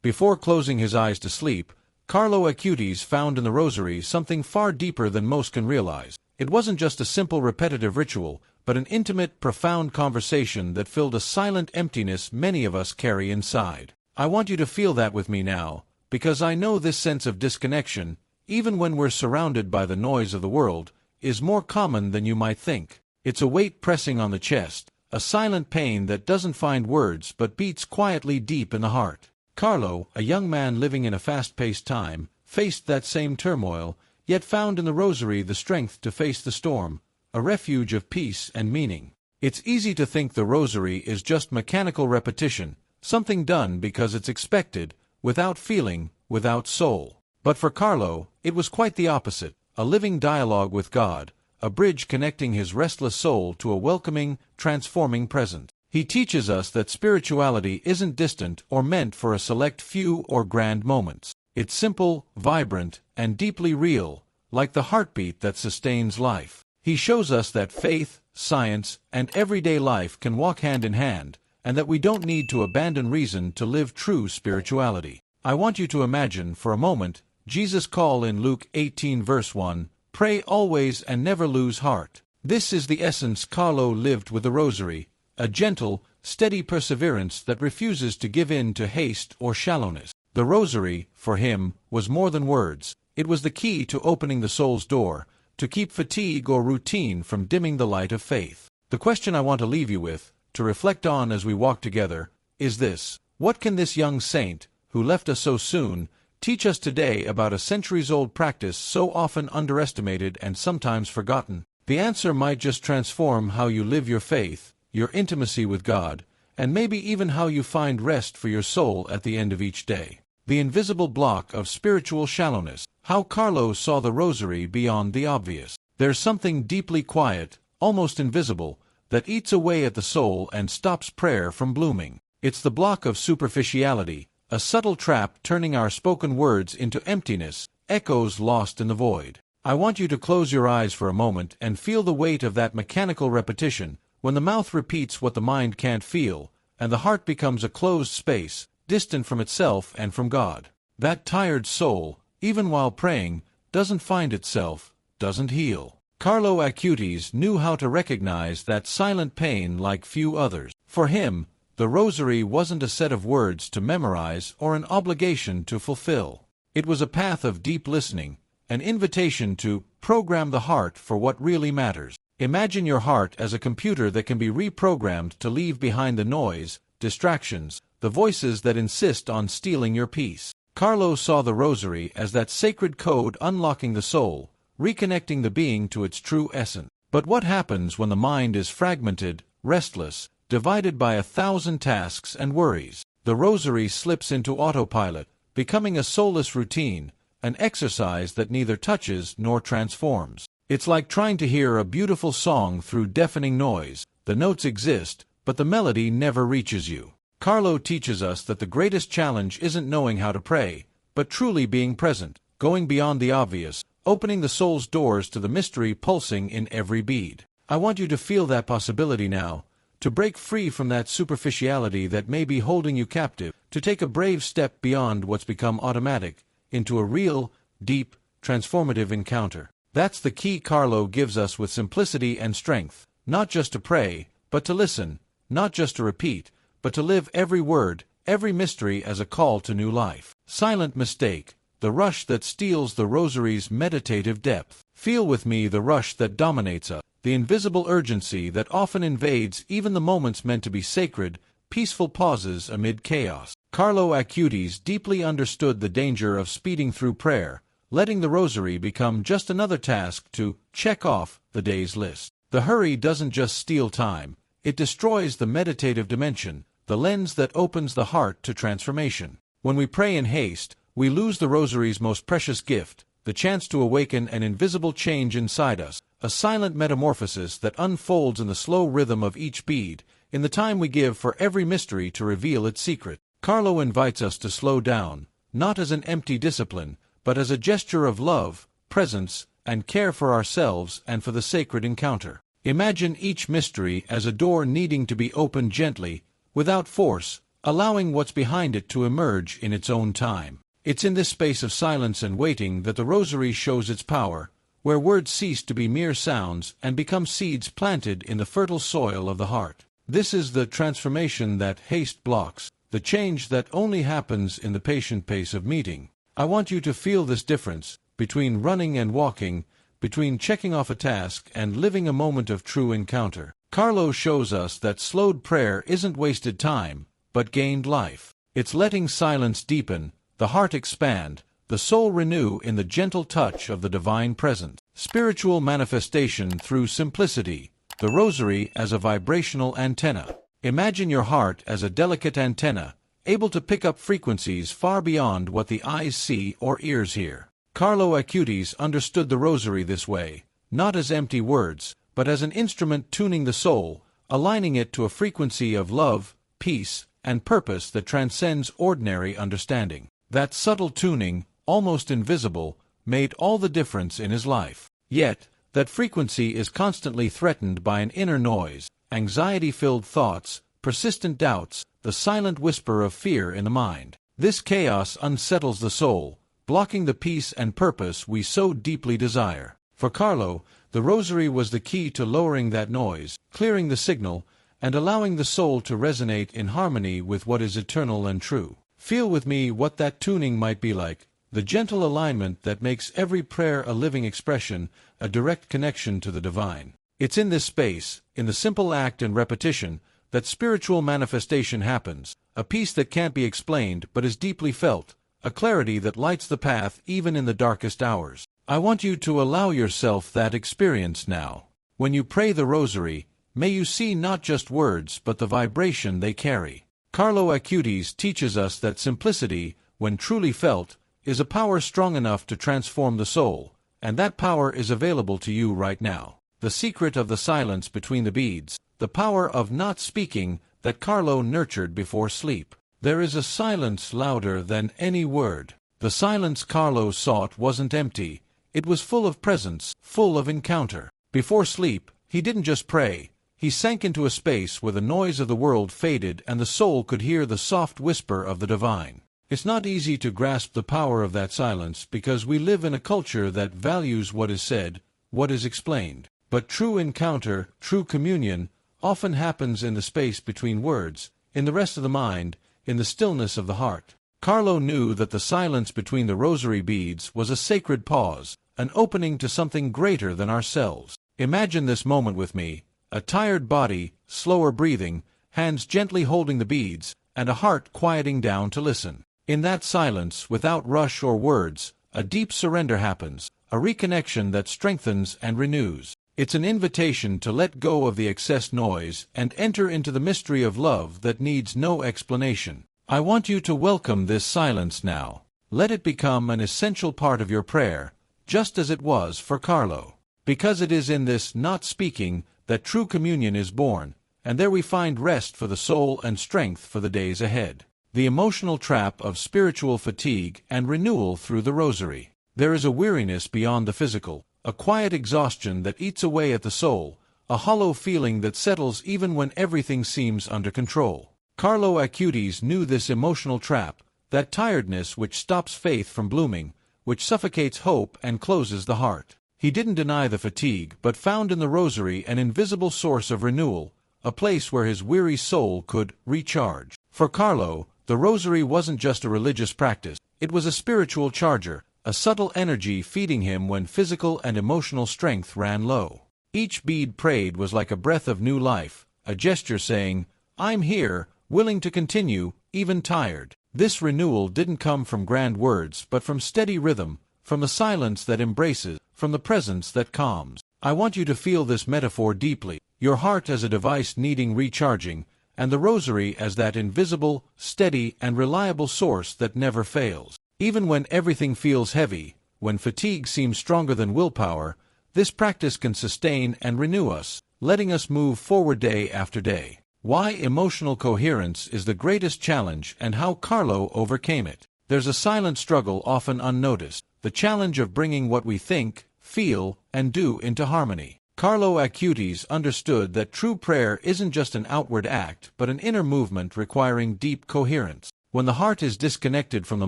Before closing his eyes to sleep, Carlo Acutis found in the Rosary something far deeper than most can realize. It wasn't just a simple repetitive ritual, but an intimate, profound conversation that filled a silent emptiness many of us carry inside. I want you to feel that with me now, because I know this sense of disconnection, even when we're surrounded by the noise of the world, is more common than you might think. It's a weight pressing on the chest, a silent pain that doesn't find words but beats quietly deep in the heart. Carlo, a young man living in a fast-paced time, faced that same turmoil, yet found in the Rosary the strength to face the storm, a refuge of peace and meaning. It's easy to think the Rosary is just mechanical repetition, something done because it's expected, without feeling, without soul. But for Carlo, it was quite the opposite, a living dialogue with God, a bridge connecting his restless soul to a welcoming, transforming present. He teaches us that spirituality isn't distant or meant for a select few or grand moments. It's simple, vibrant, and deeply real, like the heartbeat that sustains life. He shows us that faith, science, and everyday life can walk hand in hand, and that we don't need to abandon reason to live true spirituality. I want you to imagine, for a moment, Jesus' call in Luke 18 verse 1, "Pray always and never lose heart." This is the essence Carlo lived with the Rosary, a gentle, steady perseverance that refuses to give in to haste or shallowness. The Rosary, for him, was more than words. It was the key to opening the soul's door, to keep fatigue or routine from dimming the light of faith. The question I want to leave you with, to reflect on as we walk together, is this: what can this young saint, who left us so soon, teach us today about a centuries-old practice so often underestimated and sometimes forgotten? The answer might just transform how you live your faith, your intimacy with God, and maybe even how you find rest for your soul at the end of each day. The invisible block of spiritual shallowness. How Carlo saw the Rosary beyond the obvious. There's something deeply quiet, almost invisible, that eats away at the soul and stops prayer from blooming. It's the block of superficiality, a subtle trap turning our spoken words into emptiness, echoes lost in the void. I want you to close your eyes for a moment and feel the weight of that mechanical repetition, when the mouth repeats what the mind can't feel, and the heart becomes a closed space, distant from itself and from God. That tired soul, even while praying, doesn't find itself, doesn't heal. Carlo Acutis knew how to recognize that silent pain like few others. For him, the Rosary wasn't a set of words to memorize or an obligation to fulfill. It was a path of deep listening, an invitation to program the heart for what really matters. Imagine your heart as a computer that can be reprogrammed to leave behind the noise, distractions, the voices that insist on stealing your peace. Carlo saw the Rosary as that sacred code unlocking the soul, reconnecting the being to its true essence. But what happens when the mind is fragmented, restless, divided by 1,000 tasks and worries? The Rosary slips into autopilot, becoming a soulless routine, an exercise that neither touches nor transforms. It's like trying to hear a beautiful song through deafening noise. The notes exist, but the melody never reaches you. Carlo teaches us that the greatest challenge isn't knowing how to pray, but truly being present, going beyond the obvious, opening the soul's doors to the mystery pulsing in every bead. I want you to feel that possibility now, to break free from that superficiality that may be holding you captive, to take a brave step beyond what's become automatic, into a real, deep, transformative encounter. That's the key Carlo gives us with simplicity and strength, not just to pray, but to listen, not just to repeat, but to live every word, every mystery as a call to new life. Silent mistake, the rush that steals the Rosary's meditative depth. Feel with me the rush that dominates us, the invisible urgency that often invades even the moments meant to be sacred, peaceful pauses amid chaos. Carlo Acutis deeply understood the danger of speeding through prayer, letting the Rosary become just another task to check off the day's list. The hurry doesn't just steal time, it destroys the meditative dimension, the lens that opens the heart to transformation. When we pray in haste, we lose the Rosary's most precious gift, the chance to awaken an invisible change inside us, a silent metamorphosis that unfolds in the slow rhythm of each bead, in the time we give for every mystery to reveal its secret. Carlo invites us to slow down, not as an empty discipline, but as a gesture of love, presence, and care for ourselves and for the sacred encounter. Imagine each mystery as a door needing to be opened gently, without force, allowing what's behind it to emerge in its own time. It's in this space of silence and waiting that the Rosary shows its power, where words cease to be mere sounds and become seeds planted in the fertile soil of the heart. This is the transformation that haste blocks, the change that only happens in the patient pace of meeting. I want you to feel this difference between running and walking, between checking off a task and living a moment of true encounter. Carlo shows us that slowed prayer isn't wasted time, but gained life. It's letting silence deepen, the heart expand, the soul renew in the gentle touch of the divine presence. Spiritual manifestation through simplicity, the Rosary as a vibrational antenna. Imagine your heart as a delicate antenna, able to pick up frequencies far beyond what the eyes see or ears hear. Carlo Acutis understood the Rosary this way, not as empty words, but as an instrument tuning the soul, aligning it to a frequency of love, peace, and purpose that transcends ordinary understanding. That subtle tuning, almost invisible, made all the difference in his life. Yet, that frequency is constantly threatened by an inner noise, anxiety-filled thoughts, persistent doubts, the silent whisper of fear in the mind. This chaos unsettles the soul, blocking the peace and purpose we so deeply desire. For Carlo, the Rosary was the key to lowering that noise, clearing the signal, and allowing the soul to resonate in harmony with what is eternal and true. Feel with me what that tuning might be like, the gentle alignment that makes every prayer a living expression, a direct connection to the divine. It's in this space, in the simple act and repetition, that spiritual manifestation happens, a peace that can't be explained but is deeply felt, a clarity that lights the path even in the darkest hours. I want you to allow yourself that experience now. When you pray the Rosary, may you see not just words but the vibration they carry. Carlo Acutis teaches us that simplicity, when truly felt, is a power strong enough to transform the soul, and that power is available to you right now. The secret of the silence between the beads, the power of not speaking that Carlo nurtured before sleep. There is a silence louder than any word. The silence Carlo sought wasn't empty, it was full of presence, full of encounter. Before sleep, he didn't just pray. He sank into a space where the noise of the world faded and the soul could hear the soft whisper of the divine. It's not easy to grasp the power of that silence because we live in a culture that values what is said, what is explained. But true encounter, true communion, often happens in the space between words, in the rest of the mind, in the stillness of the heart. Carlo knew that the silence between the Rosary beads was a sacred pause, an opening to something greater than ourselves. Imagine this moment with me. A tired body, slower breathing, hands gently holding the beads, and a heart quieting down to listen. In that silence, without rush or words, a deep surrender happens, a reconnection that strengthens and renews. It's an invitation to let go of the excess noise and enter into the mystery of love that needs no explanation. I want you to welcome this silence now. Let it become an essential part of your prayer, just as it was for Carlo. Because it is in this not speaking that true communion is born, and there we find rest for the soul and strength for the days ahead. The emotional trap of spiritual fatigue and renewal through the Rosary. There is a weariness beyond the physical, a quiet exhaustion that eats away at the soul, a hollow feeling that settles even when everything seems under control. Carlo Acutis knew this emotional trap, that tiredness which stops faith from blooming, which suffocates hope and closes the heart. He didn't deny the fatigue, but found in the Rosary an invisible source of renewal, a place where his weary soul could recharge. For Carlo, the Rosary wasn't just a religious practice, it was a spiritual charger, a subtle energy feeding him when physical and emotional strength ran low. Each bead prayed was like a breath of new life, a gesture saying, "I'm here, willing to continue, even tired." This renewal didn't come from grand words, but from steady rhythm, from the silence that embraces, from the presence that calms. I want you to feel this metaphor deeply, your heart as a device needing recharging, and the Rosary as that invisible, steady, and reliable source that never fails. Even when everything feels heavy, when fatigue seems stronger than willpower, this practice can sustain and renew us, letting us move forward day after day. Why emotional coherence is the greatest challenge and how Carlo overcame it. There's a silent struggle often unnoticed, the challenge of bringing what we think, feel, and do into harmony. Carlo Acutis understood that true prayer isn't just an outward act but an inner movement requiring deep coherence. When the heart is disconnected from the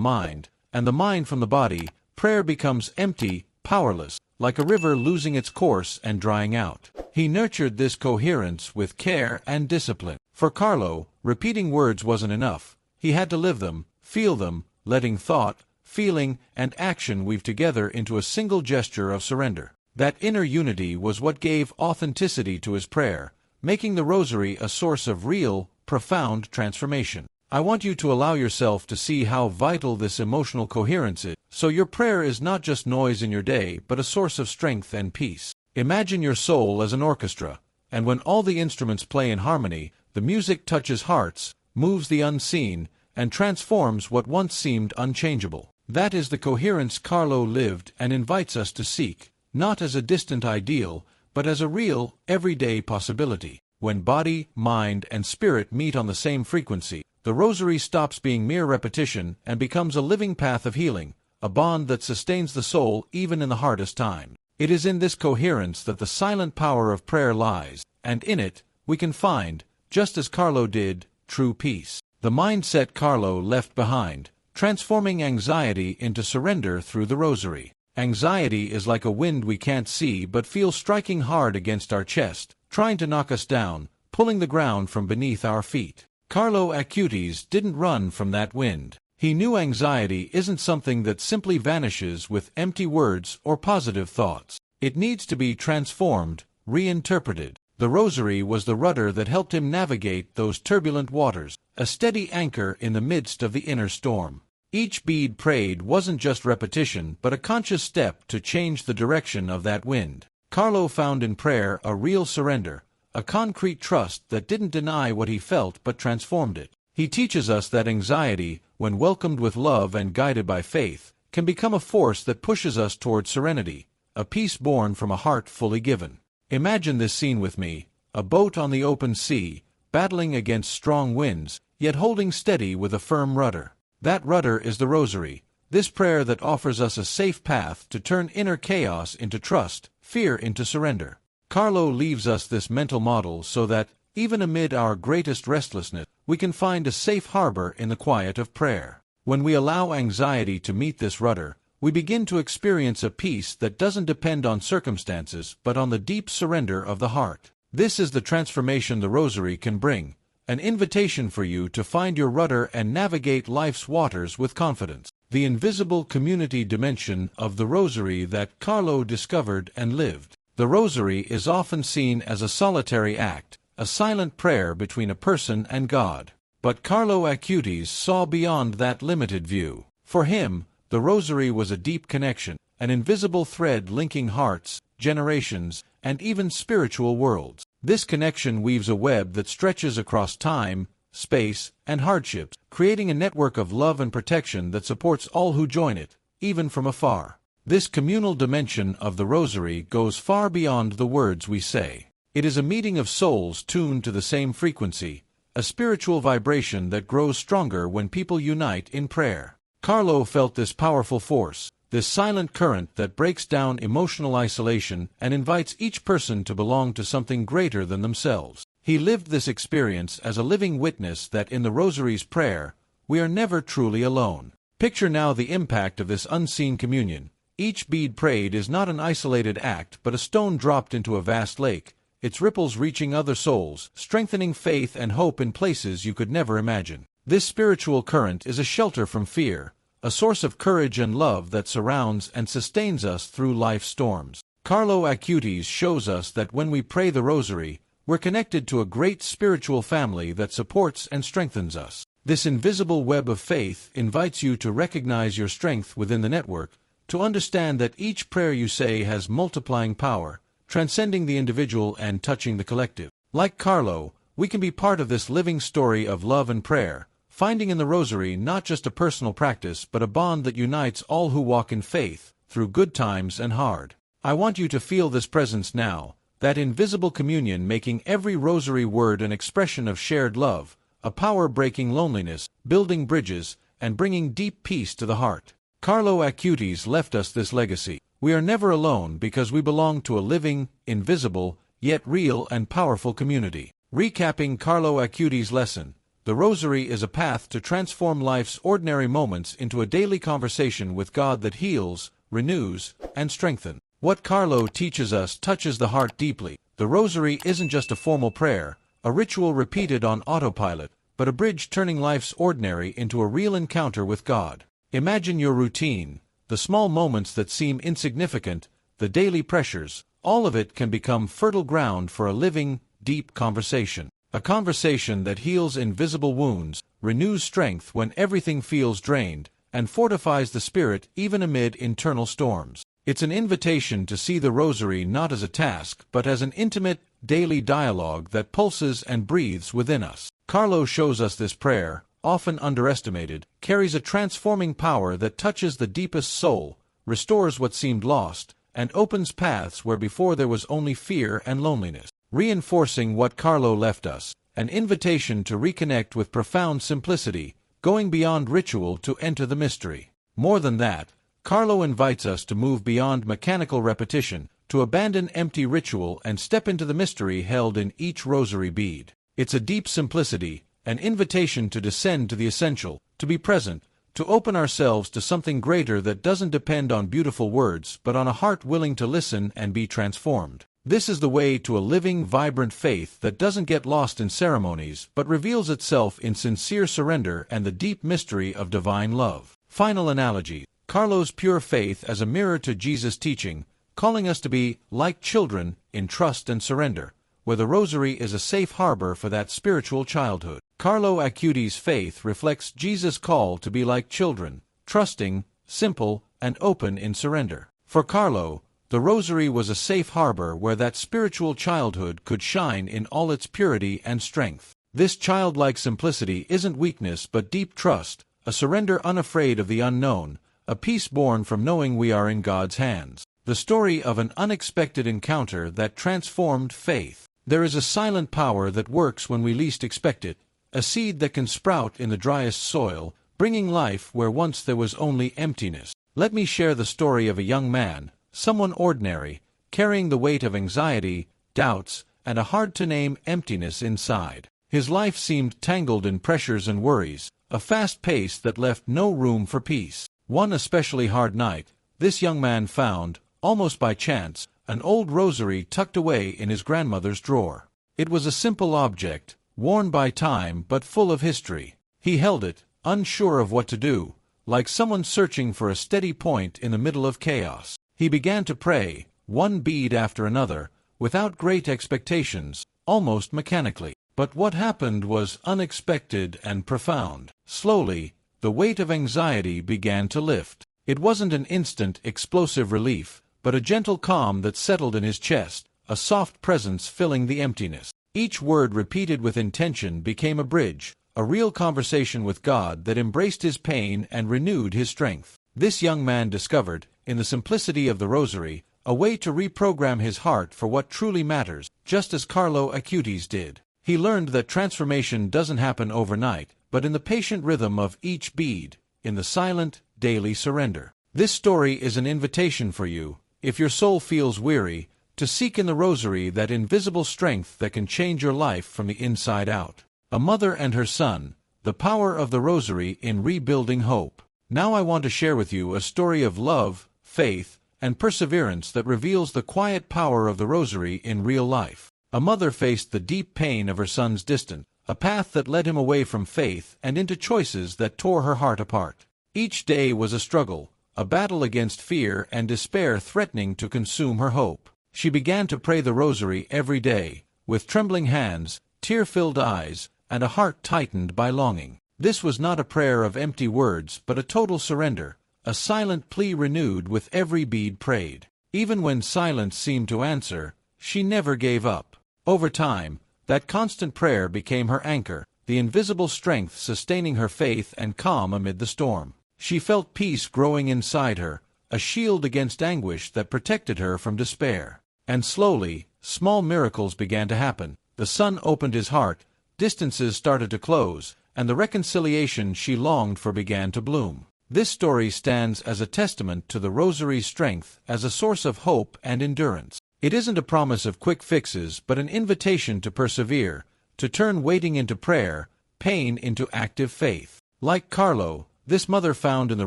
mind, and the mind from the body, prayer becomes empty, powerless, like a river losing its course and drying out. He nurtured this coherence with care and discipline. For Carlo, repeating words wasn't enough. He had to live them, feel them, letting thought, feeling, and action weave together into a single gesture of surrender. That inner unity was what gave authenticity to his prayer, making the Rosary a source of real, profound transformation. I want you to allow yourself to see how vital this emotional coherence is, so your prayer is not just noise in your day but a source of strength and peace. Imagine your soul as an orchestra, and when all the instruments play in harmony, the music touches hearts, moves the unseen, and transforms what once seemed unchangeable. That is the coherence Carlo lived and invites us to seek, not as a distant ideal, but as a real, everyday possibility. When body, mind, and spirit meet on the same frequency, the Rosary stops being mere repetition and becomes a living path of healing, a bond that sustains the soul even in the hardest times. It is in this coherence that the silent power of prayer lies, and in it, we can find, just as Carlo did, true peace. The mindset Carlo left behind, transforming anxiety into surrender through the Rosary. Anxiety is like a wind we can't see but feel striking hard against our chest, trying to knock us down, pulling the ground from beneath our feet. Carlo Acutis didn't run from that wind. He knew anxiety isn't something that simply vanishes with empty words or positive thoughts. It needs to be transformed, reinterpreted. The Rosary was the rudder that helped him navigate those turbulent waters, a steady anchor in the midst of the inner storm. Each bead prayed wasn't just repetition but a conscious step to change the direction of that wind. Carlo found in prayer a real surrender, a concrete trust that didn't deny what he felt but transformed it. He teaches us that anxiety, when welcomed with love and guided by faith, can become a force that pushes us toward serenity, a peace born from a heart fully given. Imagine this scene with me, a boat on the open sea, battling against strong winds, yet holding steady with a firm rudder. That rudder is the Rosary, this prayer that offers us a safe path to turn inner chaos into trust, fear into surrender. Carlo leaves us this mental model so that, even amid our greatest restlessness, we can find a safe harbor in the quiet of prayer. When we allow anxiety to meet this rudder, we begin to experience a peace that doesn't depend on circumstances but on the deep surrender of the heart. This is the transformation the Rosary can bring, an invitation for you to find your rudder and navigate life's waters with confidence. The invisible community dimension of the Rosary that Carlo discovered and lived. The Rosary is often seen as a solitary act, a silent prayer between a person and God. But Carlo Acutis saw beyond that limited view. For him, the Rosary was a deep connection, an invisible thread linking hearts, generations, and even spiritual worlds. This connection weaves a web that stretches across time, space, and hardships, creating a network of love and protection that supports all who join it, even from afar. This communal dimension of the Rosary goes far beyond the words we say. It is a meeting of souls tuned to the same frequency, a spiritual vibration that grows stronger when people unite in prayer. Carlo felt this powerful force, this silent current that breaks down emotional isolation and invites each person to belong to something greater than themselves. He lived this experience as a living witness that in the Rosary's prayer, we are never truly alone. Picture now the impact of this unseen communion. Each bead prayed is not an isolated act but a stone dropped into a vast lake, its ripples reaching other souls, strengthening faith and hope in places you could never imagine. This spiritual current is a shelter from fear, a source of courage and love that surrounds and sustains us through life's storms. Carlo Acutis shows us that when we pray the Rosary, we're connected to a great spiritual family that supports and strengthens us. This invisible web of faith invites you to recognize your strength within the network, to understand that each prayer you say has multiplying power, transcending the individual and touching the collective. Like Carlo, we can be part of this living story of love and prayer, finding in the Rosary not just a personal practice but a bond that unites all who walk in faith, through good times and hard. I want you to feel this presence now, that invisible communion making every Rosary word an expression of shared love, a power breaking loneliness, building bridges, and bringing deep peace to the heart. Carlo Acutis left us this legacy, We are never alone because we belong to a living, invisible, yet real and powerful community. Recapping Carlo Acutis' lesson, the Rosary is a path to transform life's ordinary moments into a daily conversation with God that heals, renews, and strengthens. What Carlo teaches us touches the heart deeply. The Rosary isn't just a formal prayer, a ritual repeated on autopilot, but a bridge turning life's ordinary into a real encounter with God. Imagine your routine, the small moments that seem insignificant, the daily pressures, all of it can become fertile ground for a living, deep conversation. A conversation that heals invisible wounds, renews strength when everything feels drained, and fortifies the spirit even amid internal storms. It's an invitation to see the Rosary not as a task, but as an intimate, daily dialogue that pulses and breathes within us. Carlo shows us this prayer, often underestimated, carries a transforming power that touches the deepest soul, restores what seemed lost, and opens paths where before there was only fear and loneliness. Reinforcing what Carlo left us, an invitation to reconnect with profound simplicity, going beyond ritual to enter the mystery. More than that, Carlo invites us to move beyond mechanical repetition, to abandon empty ritual and step into the mystery held in each Rosary bead. It's a deep simplicity, an invitation to descend to the essential, to be present, to open ourselves to something greater that doesn't depend on beautiful words but on a heart willing to listen and be transformed. This is the way to a living, vibrant faith that doesn't get lost in ceremonies but reveals itself in sincere surrender and the deep mystery of divine love. Final analogy. Carlo's pure faith as a mirror to Jesus' teaching, calling us to be like children in trust and surrender, where the Rosary is a safe harbor for that spiritual childhood. Carlo Acutis' faith reflects Jesus' call to be like children, trusting, simple, and open in surrender. For Carlo, the Rosary was a safe harbor where that spiritual childhood could shine in all its purity and strength. This childlike simplicity isn't weakness but deep trust, a surrender unafraid of the unknown, a peace born from knowing we are in God's hands. The story of an unexpected encounter that transformed faith. There is a silent power that works when we least expect it, a seed that can sprout in the driest soil, bringing life where once there was only emptiness. Let me share the story of a young man, someone ordinary, carrying the weight of anxiety, doubts, and a hard-to-name emptiness inside. His life seemed tangled in pressures and worries, a fast pace that left no room for peace. One especially hard night, this young man found, almost by chance, an old Rosary tucked away in his grandmother's drawer. It was a simple object, worn by time but full of history. He held it, unsure of what to do, like someone searching for a steady point in the middle of chaos. He began to pray, one bead after another, without great expectations, almost mechanically. But what happened was unexpected and profound. Slowly, the weight of anxiety began to lift. It wasn't an instant, explosive relief, but a gentle calm that settled in his chest, a soft presence filling the emptiness. Each word repeated with intention became a bridge, a real conversation with God that embraced his pain and renewed his strength. This young man discovered, in the simplicity of the Rosary, a way to reprogram his heart for what truly matters, just as Carlo Acutis did. He learned that transformation doesn't happen overnight, but in the patient rhythm of each bead, in the silent, daily surrender. This story is an invitation for you, if your soul feels weary, to seek in the Rosary that invisible strength that can change your life from the inside out. A mother and her son, the power of the Rosary in rebuilding hope. Now I want to share with you a story of love, faith, and perseverance that reveals the quiet power of the Rosary in real life. A mother faced the deep pain of her son's distance, a path that led him away from faith and into choices that tore her heart apart. Each day was a struggle, a battle against fear and despair threatening to consume her hope. She began to pray the Rosary every day, with trembling hands, tear-filled eyes, and a heart tightened by longing. This was not a prayer of empty words but a total surrender, a silent plea renewed with every bead prayed. Even when silence seemed to answer, she never gave up. Over time, that constant prayer became her anchor, the invisible strength sustaining her faith and calm amid the storm. She felt peace growing inside her, a shield against anguish that protected her from despair. And slowly, small miracles began to happen. The son opened his heart, distances started to close, and the reconciliation she longed for began to bloom. This story stands as a testament to the Rosary's strength as a source of hope and endurance. It isn't a promise of quick fixes, but an invitation to persevere, to turn waiting into prayer, pain into active faith. Like Carlo, this mother found in the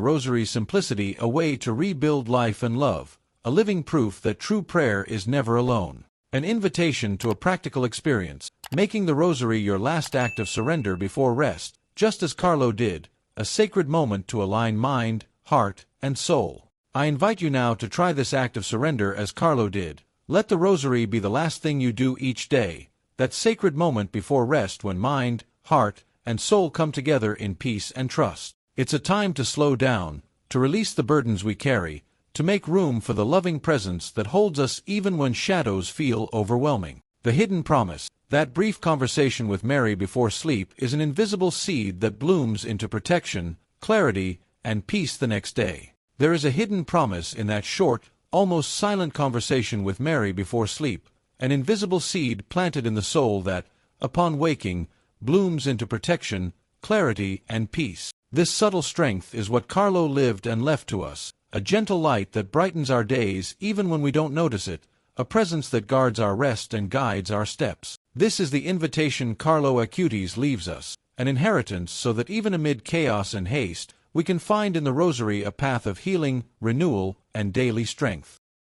Rosary's simplicity a way to rebuild life and love, a living proof that true prayer is never alone. An invitation to a practical experience, making the Rosary your last act of surrender before rest, just as Carlo did, a sacred moment to align mind, heart, and soul. I invite you now to try this act of surrender as Carlo did. Let the Rosary be the last thing you do each day, that sacred moment before rest when mind, heart, and soul come together in peace and trust. It's a time to slow down, to release the burdens we carry, to make room for the loving presence that holds us even when shadows feel overwhelming. The hidden promise, that brief conversation with Mary before sleep, is an invisible seed that blooms into protection, clarity, and peace the next day. There is a hidden promise in that short, almost silent conversation with Mary before sleep, an invisible seed planted in the soul that, upon waking, blooms into protection, clarity, and peace. This subtle strength is what Carlo lived and left to us, a gentle light that brightens our days even when we don't notice it, a presence that guards our rest and guides our steps. This is the invitation Carlo Acutis leaves us, an inheritance so that even amid chaos and haste, we can find in the Rosary a path of healing, renewal, and daily strength.